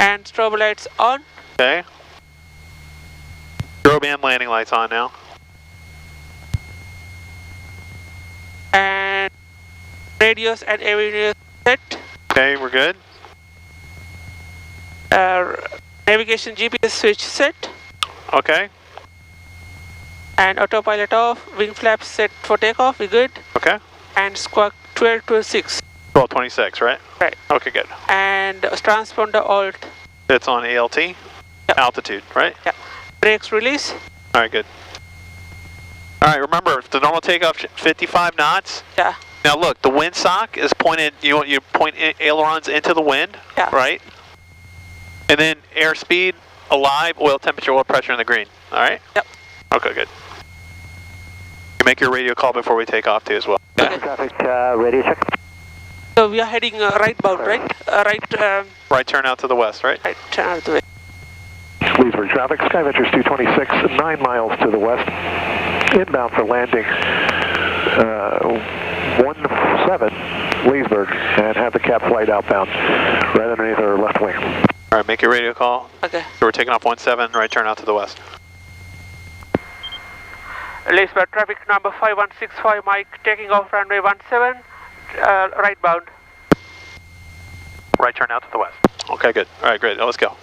And strobe lights on. Okay. Strobe and landing lights on now. And radios and avionics set. Okay, we're good. Navigation GPS switch set. Okay. And autopilot off. Wing flaps set for takeoff. We good. Okay. And squawk 1226. 1226, right? Right. Okay, good. And transponder alt. It's on ALT? Yep. Altitude, right? Yeah. Brakes release. All right, good. All right, remember, the normal takeoff 55 knots. Yeah. Now look, the windsock is pointed, you point ailerons into the wind, yeah. Right? And then airspeed, alive, oil temperature, oil pressure in the green, all right? Yep. Okay, good. You make your radio call before we take off too as well. Okay. Traffic, radio check. So we are heading right bound, right? Right turn out to the west, right? Right turn out to the west. Leesburg traffic, Skyventures 226, 9 miles to the west, inbound for landing 17 Leesburg, and have the cap flight outbound right underneath our left wing. All right, make your radio call. Okay. So we're taking off 17, right turn out to the west. Leesburg traffic number 5165, Mike, taking off runway 17, right bound. Right turn out to the west. Okay, good. All right, great. Now let's go.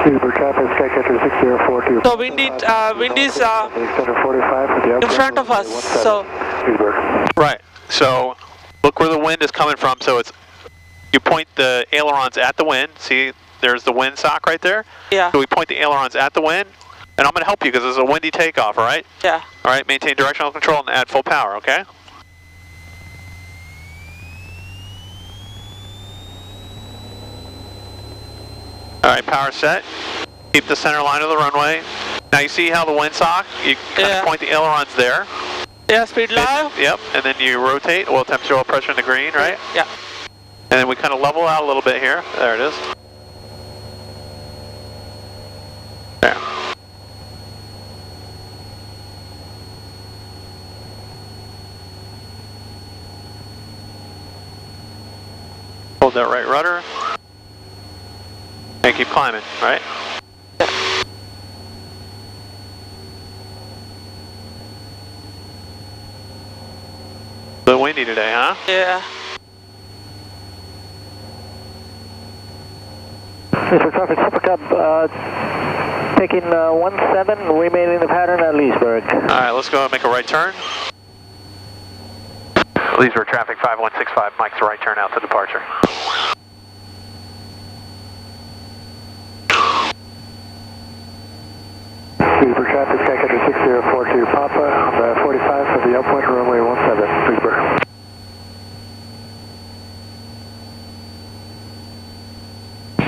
Leesburg traffic, Skycatcher 6042. So wind is in front of us. So right. So look where the wind is coming from. So it's you point the ailerons at the wind. See, there's the wind sock right there. Yeah. So we point the ailerons at the wind, and I'm going to help you because it's a windy takeoff. All right. Yeah. All right. Maintain directional control and add full power. Okay. All right, power set. Keep the center line of the runway. Now you see how the windsock, you kind of point the ailerons there. Yeah, speed live. Yep, and then you rotate, oil temperature, oil pressure in the green, right? Yeah. And then we kind of level out a little bit here. There it is. There. Hold that right rudder. And keep climbing, right? Yeah. A little windy today, huh? Yeah. Leesburg traffic, Super Cub, taking 17, remaining in the pattern at Leesburg. All right, let's go and make a right turn. Leesburg traffic 5165, Mike's right turn out to departure. Leesburg traffic, Skycatcher 6042, Papa, on the 45 for the outpoint, runway 17, Leesburg.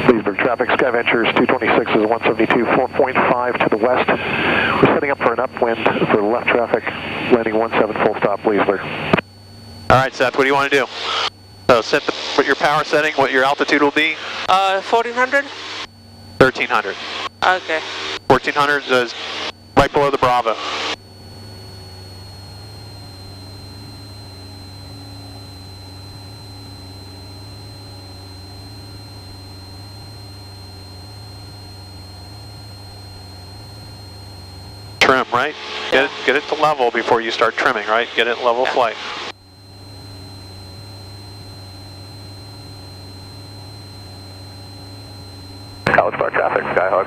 Leesburg traffic, Skyventures 226 is 172, 4.5 to the west. We're setting up for an upwind for left traffic, landing 17 full stop, Leesburg. All right, Seth, what do you want to do? So put your power setting, what your altitude will be? 1400? 1300. Okay. 1400 is right below the Bravo. Trim, right? Yeah. Get it to level before you start trimming, right? Get it level flight. College Park traffic, Skyhawk.